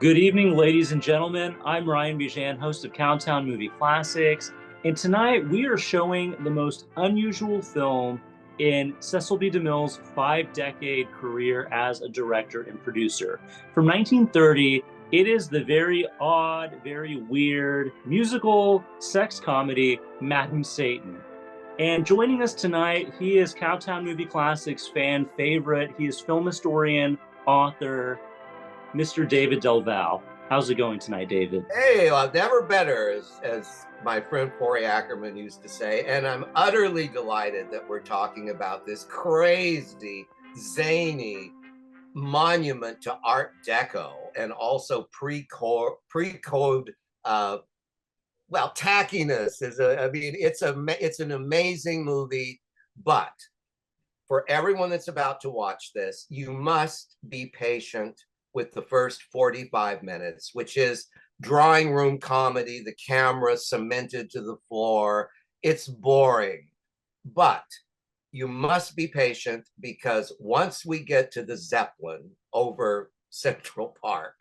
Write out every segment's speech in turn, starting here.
Good evening, ladies and gentlemen. I'm Ryan Bijan, host of COWTOWN Movie Classics, and tonight we are showing the most unusual film in Cecil B. DeMille's five-decade career as a director and producer. From 1930, it is the very odd, very weird musical sex comedy Madam Satan. And joining us tonight, he is COWTOWN Movie Classics fan favorite. He is film historian, author, Mr. David Del Val. How's it going tonight, David? Hey, well, never better, as my friend Corey Ackerman used to say. And I'm utterly delighted that we're talking about this crazy, zany monument to Art Deco and also pre-code. Well, tackiness is it's an amazing movie, but for everyone that's about to watch this, you must be patient with the first 45 minutes, which is drawing room comedy, the camera cemented to the floor. It's boring, but you must be patient because once we get to the Zeppelin over Central Park,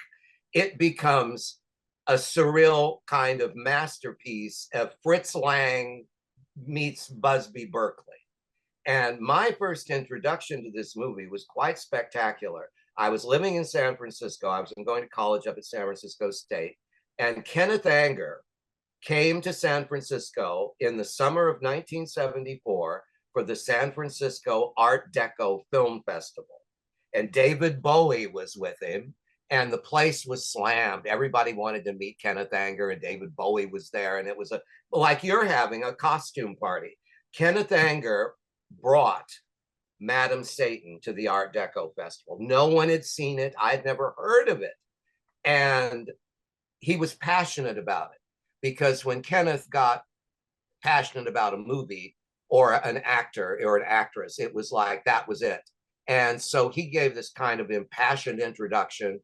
it becomes a surreal kind of masterpiece of Fritz Lang meets Busby Berkeley. And my first introduction to this movie was quite spectacular. I was living in San Francisco. I was going to college up at San Francisco State. And Kenneth Anger came to San Francisco in the summer of 1974 for the San Francisco Art Deco Film Festival. And David Bowie was with him, and the place was slammed. Everybody wanted to meet Kenneth Anger, and David Bowie was there. And it was like you're having a costume party. Kenneth Anger brought Madam Satan to the Art Deco Festival. No one had seen it. I'd never heard of it. And he was passionate about it because when Kenneth got passionate about a movie or an actor or an actress, it was like that was it. And so he gave this kind of impassioned introduction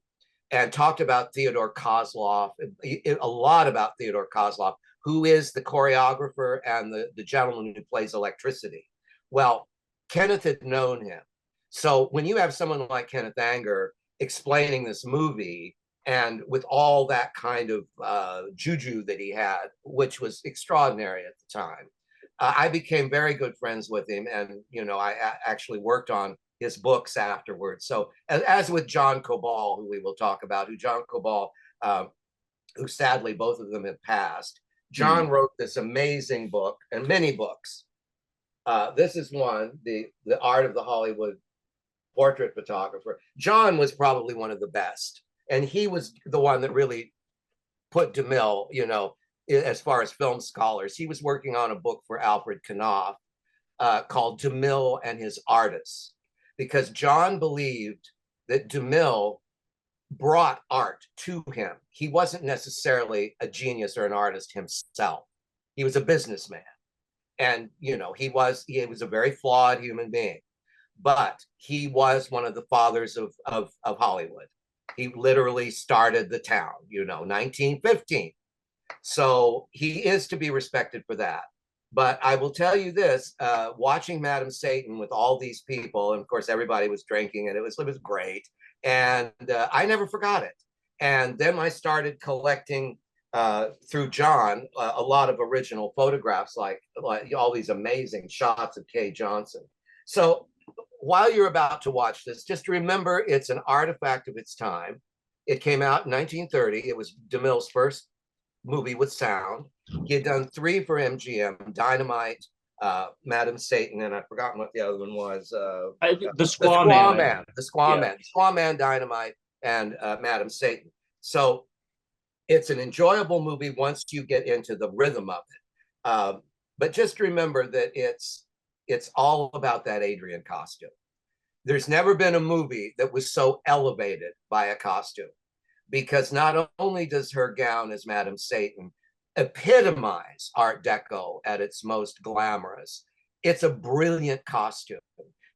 and talked about Theodore Kozlov, a lot about Theodore Kozlov, who is the choreographer and the gentleman who plays electricity. Well, Kenneth had known him. So when you have someone like Kenneth Anger explaining this movie and with all that kind of juju that he had, which was extraordinary at the time, I became very good friends with him. And, I actually worked on his books afterwards. So as with John Cobal, who we will talk about, who sadly both of them have passed, John wrote this amazing book and many books. This is one, the Art of the Hollywood Portrait Photographer. John was probably one of the best. And he was the one that really put DeMille, as far as film scholars. He was working on a book for Alfred Knopf called DeMille and His Artists, because John believed that DeMille brought art to him. He wasn't necessarily a genius or an artist himself. He was a businessman. And, he was a very flawed human being, but he was one of the fathers of Hollywood. He literally started the town, 1915. So he is to be respected for that. But I will tell you this, watching Madam Satan with all these people, and of course, everybody was drinking, and it was great. And I never forgot it. And then I started collecting through John, a lot of original photographs, like all these amazing shots of Kay Johnson. So while you're about to watch this, just remember it's an artifact of its time. It came out in 1930. It was DeMille's first movie with sound. He had done 3 for MGM, Dynamite, Madam Satan, and I've forgotten what the other one was. The Squaw Man. The Squaw Man, Dynamite, and Madam Satan. So it's an enjoyable movie once you get into the rhythm of it. But just remember that it's all about that Adrian costume. There's never been a movie that was so elevated by a costume, because not only does her gown as Madam Satan epitomize Art Deco at its most glamorous, it's a brilliant costume.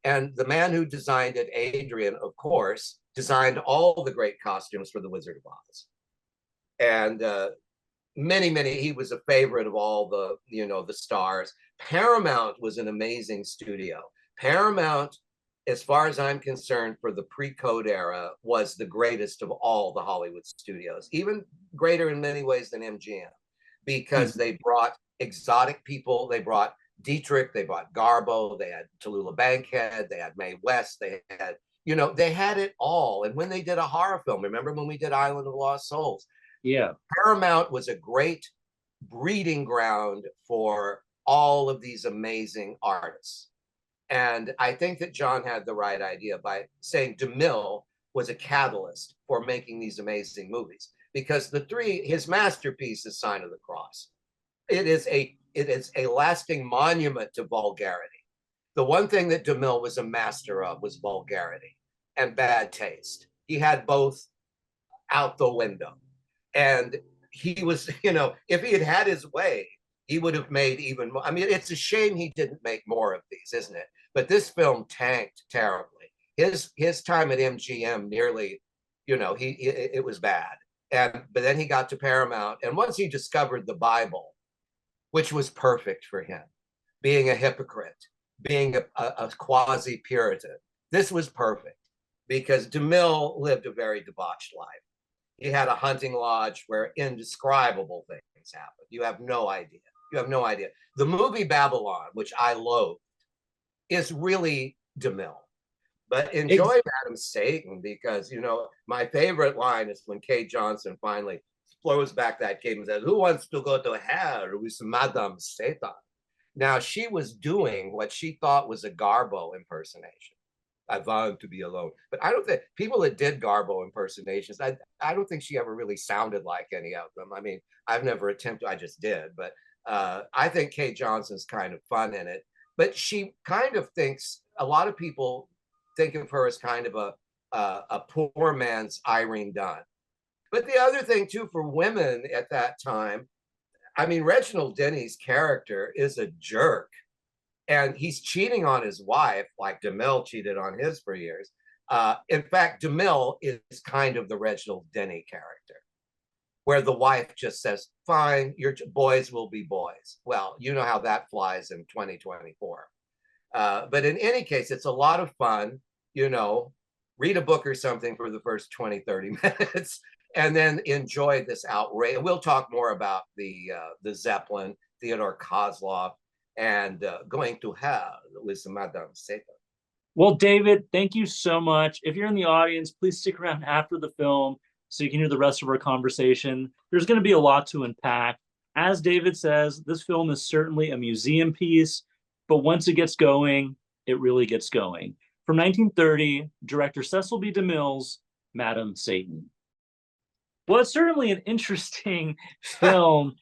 And the man who designed it, Adrian, of course, designed all the great costumes for The Wizard of Oz. And he was a favorite of all the stars. Paramount was an amazing studio. Paramount as far as I'm concerned, for the pre-code era, was the greatest of all the Hollywood studios, even greater in many ways than MGM, because they brought exotic people. They brought Dietrich, they brought Garbo, they had Tallulah Bankhead, they had Mae West, they had, they had it all. And when they did a horror film, remember when we did Island of Lost Souls? Yeah. Paramount was a great breeding ground for all of these amazing artists. And I think that John had the right idea by saying DeMille was a catalyst for making these amazing movies, because his masterpiece is Sign of the Cross. It is a lasting monument to vulgarity. The one thing that DeMille was a master of was vulgarity and bad taste. He had both out the window. And he was, if he had had his way, he would have made even more. I mean, it's a shame he didn't make more of these, isn't it? But this film tanked terribly. His time at MGM nearly, it was bad. But then he got to Paramount, and once he discovered the Bible, which was perfect for him, being a hypocrite, being a quasi-Puritan, this was perfect, because DeMille lived a very debauched life. He had a hunting lodge where indescribable things happened. You have no idea. You have no idea. The movie Babylon, which I loathe, is really DeMille. But enjoy Madam Satan, because, my favorite line is when Kate Johnson finally throws back that cape and says, "Who wants to go to hell with Madam Satan?" Now, she was doing what she thought was a Garbo impersonation. I want to be alone. But I don't think people that did Garbo impersonations, I don't think she ever really sounded like any of them. I mean, I've never attempted, I just did. But I think Kate Johnson's kind of fun in it. But she kind of thinks, a lot of people think of her as kind of a poor man's Irene Dunn. But the other thing, too, for women at that time, I mean, Reginald Denny's character is a jerk. And he's cheating on his wife, like DeMille cheated on his for years. In fact, DeMille is kind of the Reginald Denny character, where the wife just says, "Fine, your boys will be boys." Well, you know how that flies in 2024. But in any case, it's a lot of fun. Read a book or something for the first 20, 30 minutes, and then enjoy this outrage. We'll talk more about the Zeppelin, Theodore Kozlov, and going to hell with Madame Satan. Well, David, thank you so much. If you're in the audience, please stick around after the film so you can hear the rest of our conversation. There's going to be a lot to unpack. As David says, this film is certainly a museum piece, but once it gets going, it really gets going. From 1930, director Cecil B. DeMille's Madame Satan. Well, it's certainly an interesting film.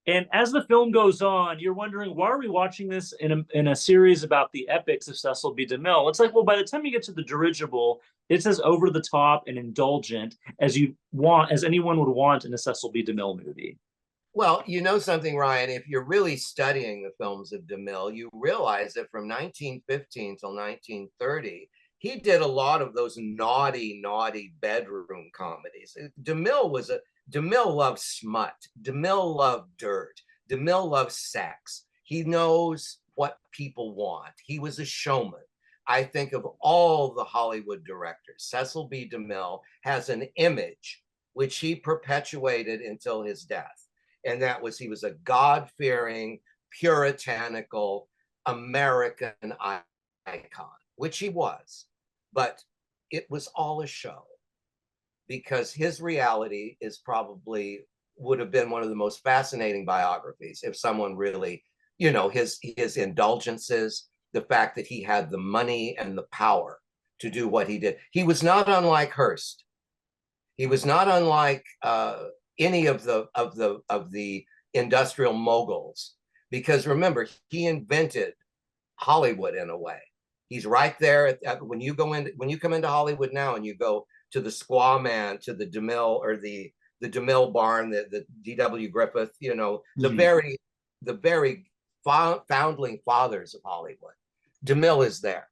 And as the film goes on, you're wondering, why are we watching this in a series about the epics of Cecil B. DeMille? It's like, well, by the time you get to the dirigible, it's as over the top and indulgent as anyone would want in a Cecil B. DeMille movie. Well, you know something, Ryan, if you're really studying the films of DeMille, you realize that from 1915 till 1930, he did a lot of those naughty, naughty bedroom comedies. DeMille loved smut. DeMille loved dirt. DeMille loved sex. He knows what people want. He was a showman. I think of all the Hollywood directors, Cecil B. DeMille has an image which he perpetuated until his death. And that was, he was a God-fearing, puritanical American icon, which he was. But it was all a show, because his reality is probably would have been one of the most fascinating biographies if someone really, his indulgences, the fact that he had the money and the power to do what he did. He was not unlike Hearst. He was not unlike any of the industrial moguls, because remember, he invented Hollywood in a way. He's right there when you come into Hollywood now and you go to the Squaw Man, to the DeMille, or the DeMille barn, the D.W. Griffith, the very foundling fathers of Hollywood. DeMille is there.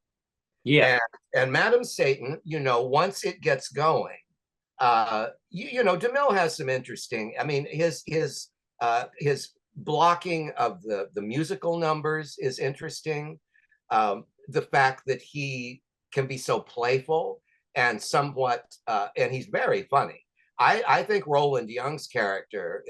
Yeah. And Madame Satan, once it gets going, DeMille has some interesting, I mean, his blocking of the musical numbers is interesting. The fact that he can be so playful and somewhat, and he's very funny. I think Roland Young's character,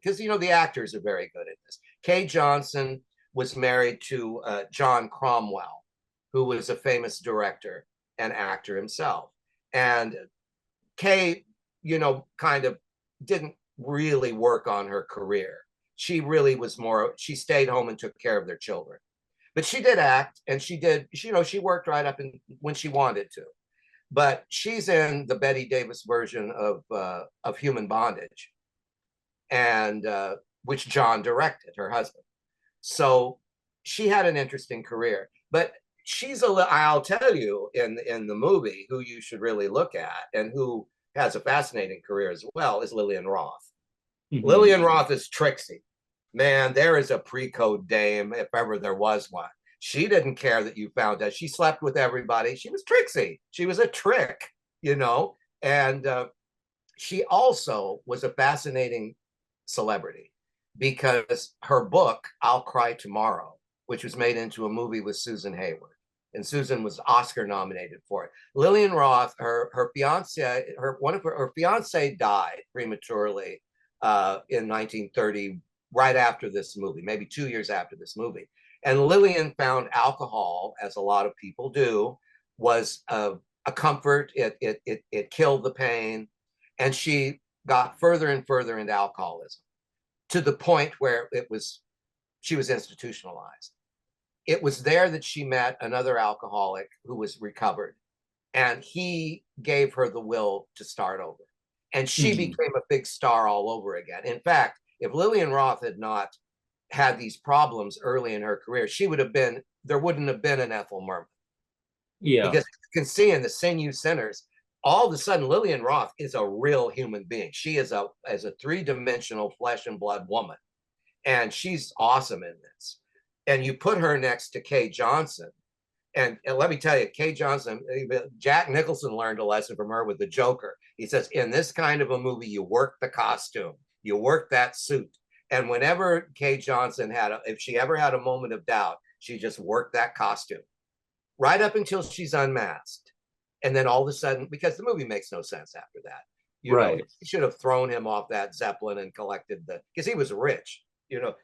because the actors are very good at this. Kay Johnson was married to John Cromwell, who was a famous director and actor himself. And Kay, kind of didn't really work on her career. She really was more, she stayed home and took care of their children. But she did act, and she worked right up when she wanted to. But she's in the Betty Davis version of Human Bondage, and which John directed, her husband. So she had an interesting career. But I'll tell you, in the movie, who you should really look at and who has a fascinating career as well is Lillian Roth. Mm-hmm. Lillian Roth is Trixie. Man, there is a pre-code dame, if ever there was one. She didn't care that you found out. She slept with everybody. She was Trixie. She was a trick, and she also was a fascinating celebrity because her book, I'll Cry Tomorrow, which was made into a movie with Susan Hayward, and Susan was Oscar nominated for it. Lillian Roth, her fiance died prematurely in 1930, right after this movie, maybe 2 years after this movie. And Lillian found alcohol, as a lot of people do, was a comfort. It killed the pain, and she got further and further into alcoholism, to the point where she was institutionalized. It was there that she met another alcoholic who was recovered, and he gave her the will to start over. And she became a big star all over again. In fact, if Lillian Roth had not had these problems early in her career, there wouldn't have been an Ethel Merman. Yeah. Because you can see in the Sing You Sinners, all of a sudden Lillian Roth is a real human being. She is a three-dimensional flesh and blood woman. And she's awesome in this. And you put her next to Kay Johnson. And let me tell you, Kay Johnson, Jack Nicholson learned a lesson from her with The Joker. He says, in this kind of a movie, you work the costume, you work that suit. And whenever Kay Johnson if she ever had a moment of doubt, she just worked that costume right up until she's unmasked. And then all of a sudden, because the movie makes no sense after that, she should have thrown him off that Zeppelin and collected because he was rich.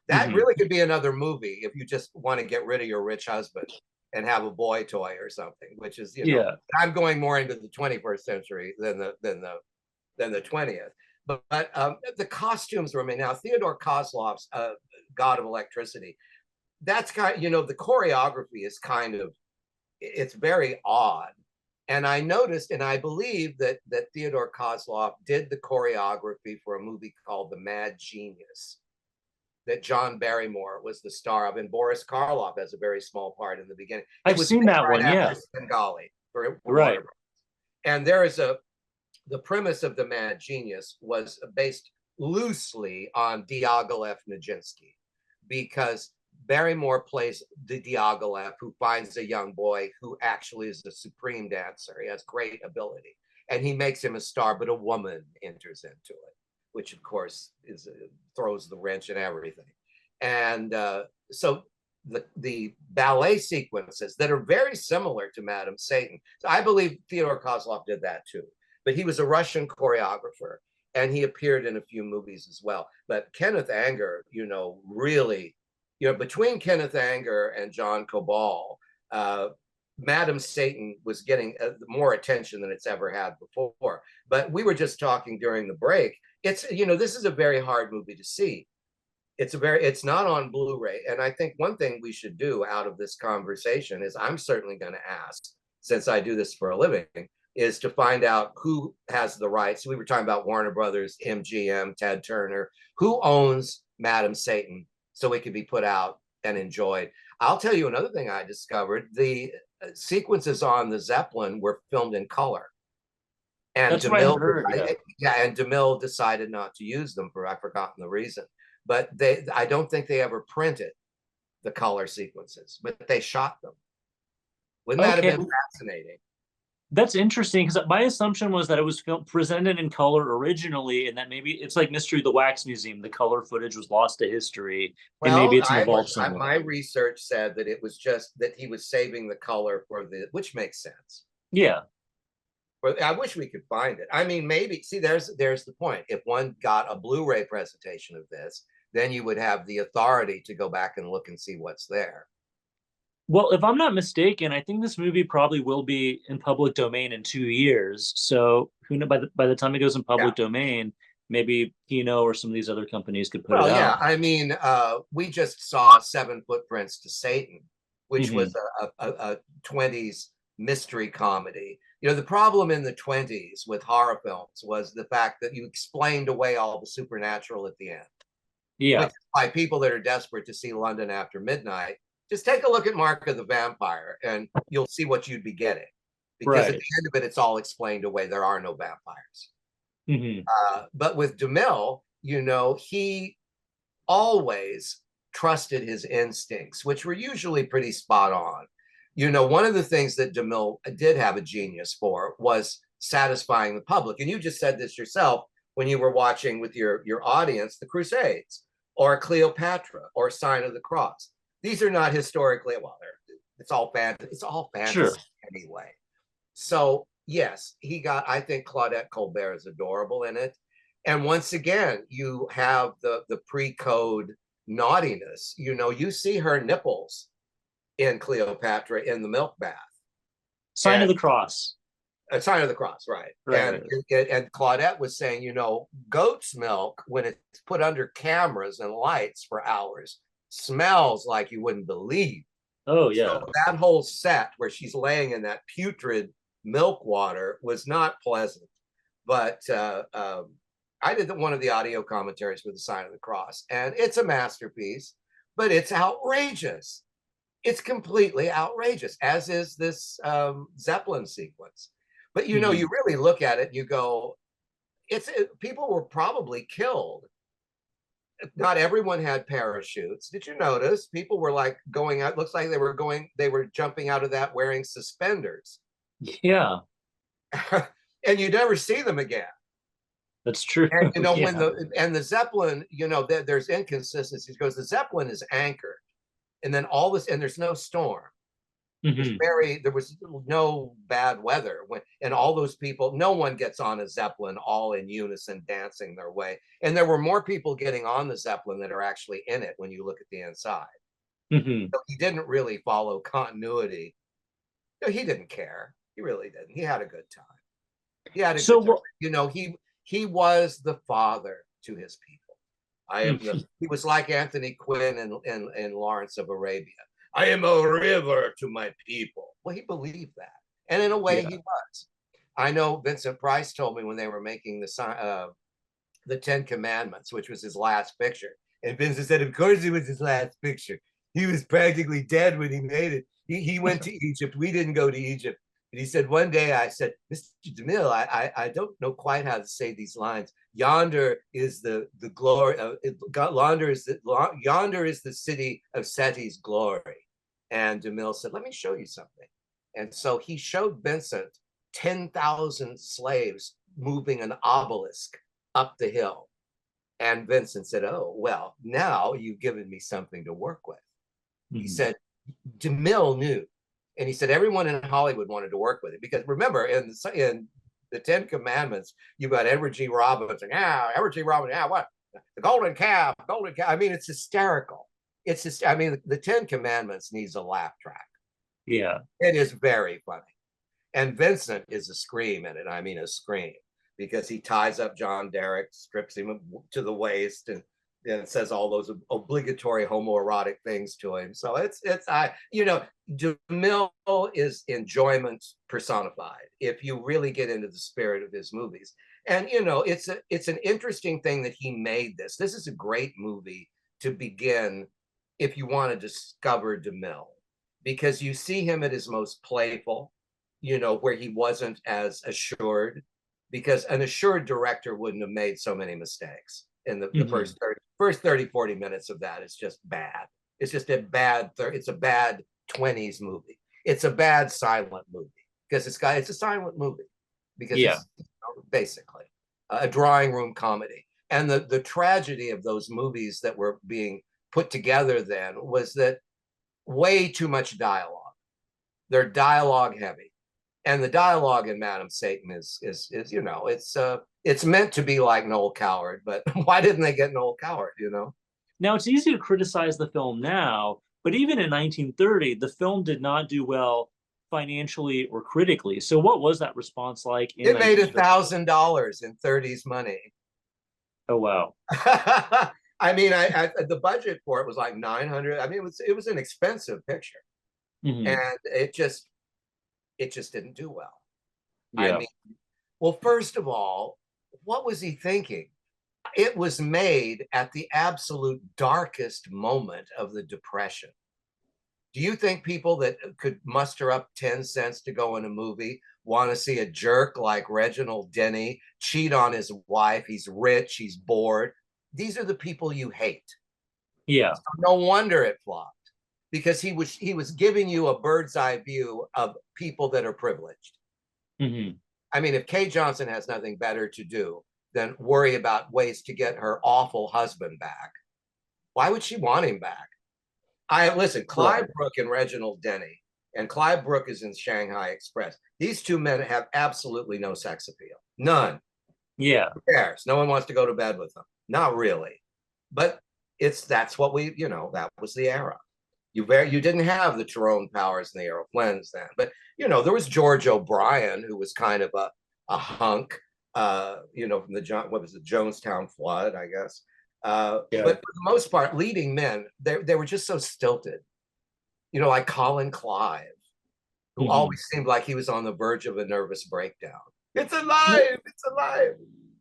That really could be another movie if you just want to get rid of your rich husband and have a boy toy or something, which is, I'm going more into the 21st century than the 20th. But the costumes were made. Now, Theodore Kozlov's God of Electricity, that's the choreography is it's very odd. And I noticed, and I believe that Theodore Kozlov did the choreography for a movie called The Mad Genius, that John Barrymore was the star of, and Boris Karloff has a very small part in the beginning. I've seen that one, yeah. Bengali for right. And there is the premise of The Mad Genius was based loosely on Diaghilev Nijinsky, because Barrymore plays the Diaghilev who finds a young boy who actually is a supreme dancer. He has great ability, and he makes him a star, but a woman enters into it, which of course throws the wrench in everything. And so the ballet sequences that are very similar to Madame Satan. So I believe Theodore Kozlov did that too, but he was a Russian choreographer, and he appeared in a few movies as well. But Kenneth Anger, really, between Kenneth Anger and John Cobal, Madame Satan was getting more attention than it's ever had before. But we were just talking during the break. This is a very hard movie to see. It's not on Blu-ray. And I think one thing we should do out of this conversation is, I'm certainly going to ask, since I do this for a living, is to find out who has the rights. We were talking about Warner Brothers, MGM, Ted Turner, who owns Madame Satan, so it could be put out and enjoyed. I'll tell you another thing I discovered. The sequences on the Zeppelin were filmed in color. And that's what I heard. And DeMille decided not to use them I've forgotten the reason. But I don't think they ever printed the color sequences, but they shot them. Wouldn't that have been fascinating? That's interesting because my assumption was that it was presented in color originally, and that maybe it's like Mystery of the Wax Museum. The color footage was lost to history, and maybe Well, it's evolved somewhere. my research said that it was just that he was saving the color for the, which makes sense. Yeah, But I wish we could find it. I mean, maybe, see, there's the point. If one got a Blu-ray presentation of this, then you would have the authority to go back and look and see what's there. well, if I'm not mistaken, I think this movie probably will be in public domain in 2 years. So who know, by the time it goes in Yeah. public domain, maybe Kino or some of these other companies could put it Well, yeah. out. I mean, we just saw Seven Footprints to Satan, which Hmm. was a 20s mystery comedy. You know, the problem in the 20s with horror films was the fact that you explained away all the supernatural at the end, which Yeah, is why people that are desperate to see London After Midnight, just take a look at Mark of the Vampire and you'll see what you'd be getting. Because at right. the end of it, it's all explained away. There are no vampires. Hmm. But with DeMille, you know, he always trusted his instincts, which were usually pretty spot on. You know, one of the things that DeMille did have a genius for was satisfying the public. And you just said this yourself when you were watching with your audience, The Crusades or Cleopatra or Sign of the Cross. These are not historically, well, it's all fantasy. It's all Sure. fantasy anyway. So yes, he got, I think Claudette Colbert is adorable in it. And once again, you have the pre-code naughtiness. You know, you see her nipples in Cleopatra in the milk bath. Sign of And the Cross. a sign of the cross, right? Right, right. And Claudette was saying, you know, goat's milk, when it's put under cameras and lights for hours, smells like you wouldn't believe. Oh, So yeah. that whole set where she's laying in that putrid milk water was not pleasant. But I did one of the audio commentaries for The Sign of the Cross, and it's a masterpiece, but it's outrageous. It's completely outrageous, as is this Zeppelin sequence. But you know, Hmm. you really look at it and you go, people were probably killed. Not everyone had parachutes. Did you notice people were like going out? Looks like they were jumping out of that wearing suspenders, Yeah, and you never see them again. that's true. And you know, when Yeah. the Zeppelin, you know, there's inconsistencies because the Zeppelin is anchored, and then all this, and there's no storm. Hmm. There was no bad weather when, and all those people, no one gets on a Zeppelin all in unison dancing their way. And there were more people getting on the Zeppelin that are actually in it when you look at the inside. Hmm. So he didn't really follow continuity. No, he didn't care. He really didn't. He had a good time. He had a So, good time. what? You know, he was the father to his people. I am the, he was like Anthony Quinn in Lawrence of Arabia. I am a river to my people. Well, he believed that. And in a way, he Yeah. was. I know Vincent Price told me when they were making the Ten Commandments, which was his last picture. And Vincent said, of course it was his last picture. He was practically dead when he made it. He went to Egypt. We didn't go to Egypt. And he said, one day I said, Mr. DeMille, I don't know quite how to say these lines. Yonder is the glory. Yonder is the city of Seti's glory. And DeMille said, let me show you something. And so he showed Vincent 10,000 slaves moving an obelisk up the hill. And Vincent said, oh, well, now you've given me something to work with. He said, DeMille knew. And he said, everyone in Hollywood wanted to work with it. Because remember, in the Ten Commandments, you got Edward G. Robinson. Yeah, Edward G. Robinson. Yeah, what? The golden calf, golden calf. I mean, it's hysterical. It's just, I mean, the Ten Commandments needs a laugh track. Yeah. It is very funny. And Vincent is a scream in it. I mean, a scream, because he ties up John Derek, strips him to the waist, and says all those obligatory homoerotic things to him. So you know, DeMille is enjoyment personified if you really get into the spirit of his movies. And you know, it's an interesting thing that he made this. This is a great movie to begin if you want to discover DeMille, because you see him at his most playful, you know, where he wasn't as assured, because an assured director wouldn't have made so many mistakes in the first 30, 40 minutes of that. It's just bad. It's just it's a bad 20s movie. It's a bad silent movie because it's a silent movie, because Yeah. it's basically a drawing room comedy. And the tragedy of those movies that were being put together then was that way too much dialogue. They're dialogue heavy. And the dialogue in Madam Satan is you know, it's meant to be like Noel Coward, but why didn't they get Noel Coward, you know? Now, it's easy to criticize the film now, but even in 1930, the film did not do well financially or critically. So what was that response like in It made 1930? $1,000 in 30s money. Oh, wow. I mean, the budget for it was like 900. I mean, it was an expensive picture, Mm-hmm. and it just didn't do well. I Yeah. mean, well, first of all, what was he thinking? It was made at the absolute darkest moment of the Depression. Do you think people that could muster up 10 cents to go in a movie want to see a jerk like Reginald Denny cheat on his wife? He's rich, he's bored. These are the people you hate. Yeah. So no wonder it flopped, because he was giving you a bird's eye view of people that are privileged. Mm-hmm. I mean, if Kay Johnson has nothing better to do than worry about ways to get her awful husband back, why would she want him back? Listen, Clive Right. Brook and Reginald Denny, and Clive Brook is in Shanghai Express. These two men have absolutely no sex appeal. None. Yeah. Who cares? No one wants to go to bed with them. Not really. But that's what that was the era. You didn't have the Tyrone Powers and the Errol Flynn's then. But there was George O'Brien, who was kind of a hunk, from the Jonestown flood, I guess. Yeah. But for the most part, leading men, they were just so stilted. Like Colin Clive, who Mm-hmm. always seemed like he was on the verge of a nervous breakdown. It's Well, alive! It's alive!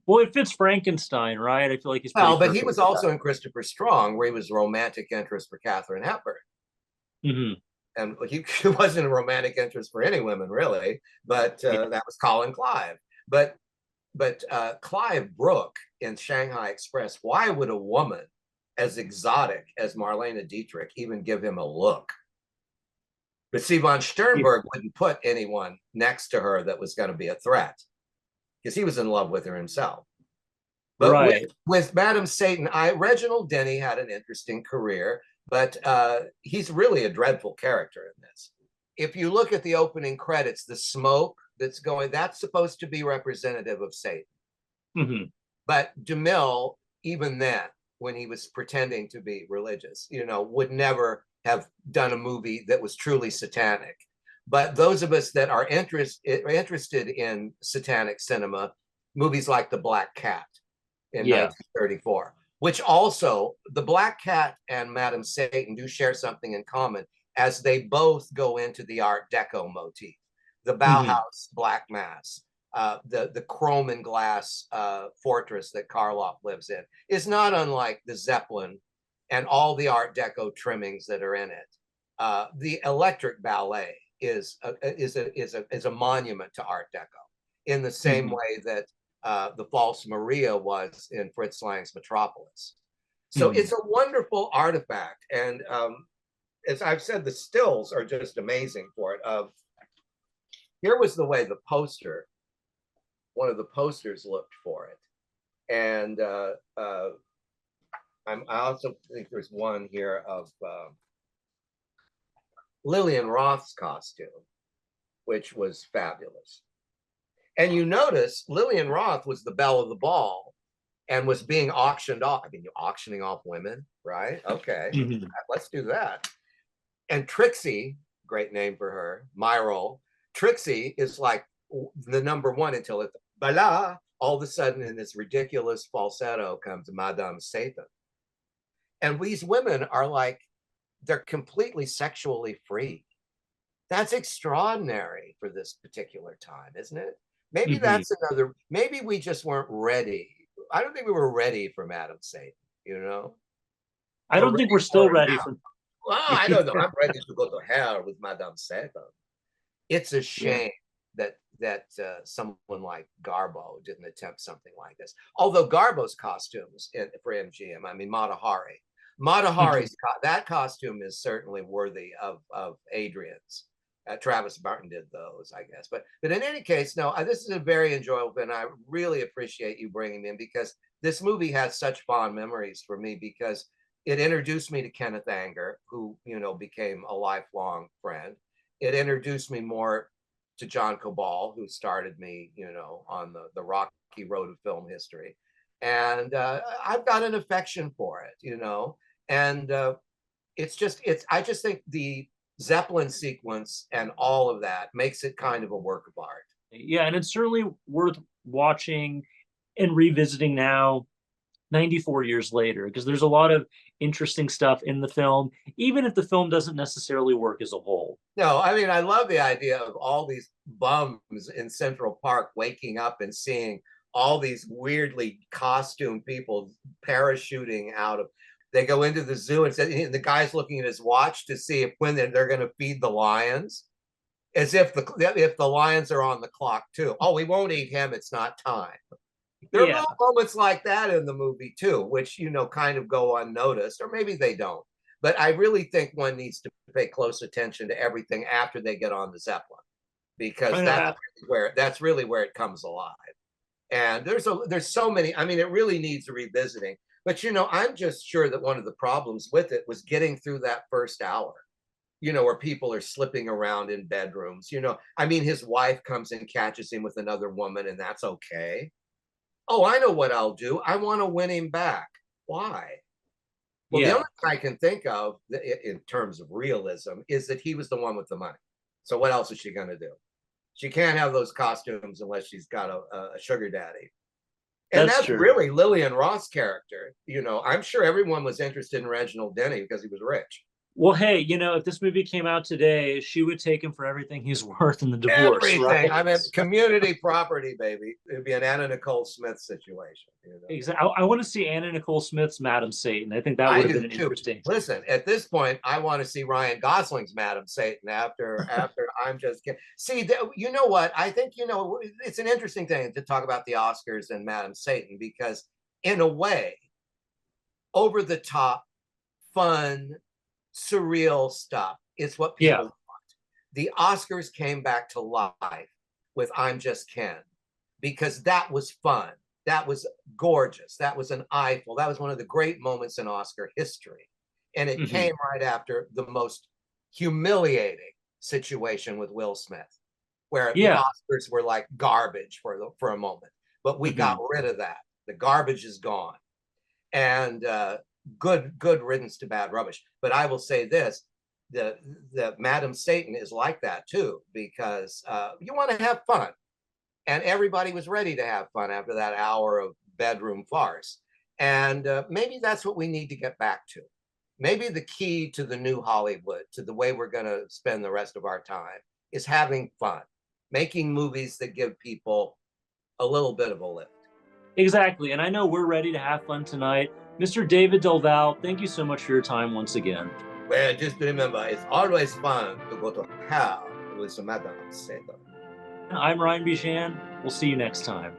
well, it fits Frankenstein, right? I feel like he's pretty Well, but he perfect was for that. also in Christopher Strong, where he was romantic interest for Katharine Hepburn. Mm-hmm. And he wasn't a romantic interest for any women, really, but Yeah. that was Colin Clive. But Clive Brook in Shanghai Express, why would a woman as exotic as Marlene Dietrich even give him a look? But see, von Yeah. Sternberg wouldn't put anyone next to her that was going to be a threat, because he was in love with her himself. But Right. with Madam Satan, Reginald Denny had an interesting career, but he's really a dreadful character in this. If you look at the opening credits, the smoke that's going, that's supposed to be representative of Satan. Mm-hmm. But DeMille, even then, when he was pretending to be religious, would never have done a movie that was truly satanic. But those of us that are interested in satanic cinema, movies like The Black Cat in Yeah. 1934, which also, The Black Cat and Madam Satan do share something in common, as they both go into the Art Deco motif, the Mm-hmm. Bauhaus Black Mass, the chrome and glass fortress that Karloff lives in, is not unlike the Zeppelin and all the Art Deco trimmings that are in it. The Electric Ballet is a monument to Art Deco, in the same Mm-hmm. way that the False Maria was in Fritz Lang's Metropolis. So Mm-hmm. it's a wonderful artifact. And as I've said, the stills are just amazing for it. Here was the way one of the posters looked for it. And I also think there's one here of Lillian Roth's costume, which was fabulous. And you notice Lillian Roth was the belle of the ball and was being auctioned off. I mean, you're auctioning off women, right? Okay, Mm-hmm. let's do that. And Trixie, great name for her, my role. Trixie is like the number one until it, blah, all of a sudden in this ridiculous falsetto comes Madame Satan. And these women are like, they're completely sexually free. That's extraordinary for this particular time, isn't it? Maybe Mm-hmm. maybe we just weren't ready. I don't think we were ready for Madam Satan, you know? I We're don't think ready we're for still her ready now. for. Well, I don't know. I'm ready to go to hell with Madame Satan. It's a Yeah. shame that someone like Garbo didn't attempt something like this. Although Garbo's costumes for MGM, I mean Mata Mm-hmm. Hari's that costume is certainly worthy of Adrian's. Travis Martin did those, I guess. But in any case, no, this is a very enjoyable, and I really appreciate you bringing me in, because this movie has such fond memories for me, because it introduced me to Kenneth Anger, who, you know, became a lifelong friend. It introduced me more to John Cabal, who started me, you know, on the rocky road of film history. And I've got an affection for it, you know, and I just think the Zeppelin sequence and all of that makes it kind of a work of art. Yeah, and it's certainly worth watching and revisiting now, 94 years later, because there's a lot of interesting stuff in the film, even if the film doesn't necessarily work as a whole. No, I mean, I love the idea of all these bums in Central Park waking up and seeing all these weirdly costumed people parachuting out of. They go into the zoo, and the guy's looking at his watch to see when they're going to feed the lions, as if the lions are on the clock too. Oh, we won't eat him. It's not time. There are little moments like that in the movie too, which, you know, kind of go unnoticed, or maybe they don't. But I really think one needs to pay close attention to everything after they get on the Zeppelin, because that's really where it comes alive. And there's so many. I mean, it really needs revisiting. But, you know, I'm just sure that one of the problems with it was getting through that first hour, you know, where people are slipping around in bedrooms. You know, I mean, his wife comes and catches him with another woman, and that's okay. Oh, I know what I'll do. I want to win him back. Why? Well, the only thing I can think of in terms of realism is that he was the one with the money. So what else is she going to do? She can't have those costumes unless she's got a sugar daddy. And that's really Lillian Roth's character. You know, I'm sure everyone was interested in Reginald Denny because he was rich. Well, hey, you know, if this movie came out today, she would take him for everything he's worth in the divorce. Everything. Right? I mean, community property, baby. It'd be an Anna Nicole Smith situation. You know? Exactly. I want to see Anna Nicole Smith's Madam Satan. I think that would have been interesting. Listen, at this point, I want to see Ryan Gosling's Madam Satan after I'm just kidding. See, you know what? I think, you know, it's an interesting thing to talk about the Oscars and Madam Satan, because in a way, over the top, fun, surreal stuff is what people want. The Oscars came back to life with I'm Just Ken, because that was fun. That was gorgeous. That was an eyeful. That was one of the great moments in Oscar history. And it came right after the most humiliating situation with Will Smith, where the Oscars were like garbage for a moment. But we got rid of that. The garbage is gone. And good riddance to bad rubbish. But I will say this, the Madam Satan is like that too, because you want to have fun. And everybody was ready to have fun after that hour of bedroom farce. And maybe that's what we need to get back to. Maybe the key to the new Hollywood, to the way we're going to spend the rest of our time, is having fun, making movies that give people a little bit of a lift. Exactly. And I know we're ready to have fun tonight. Mr. David Del Val, thank you so much for your time once again. Well, just remember, it's always fun to go to hell with some Madam Satan. I'm Ryan Bijan. We'll see you next time.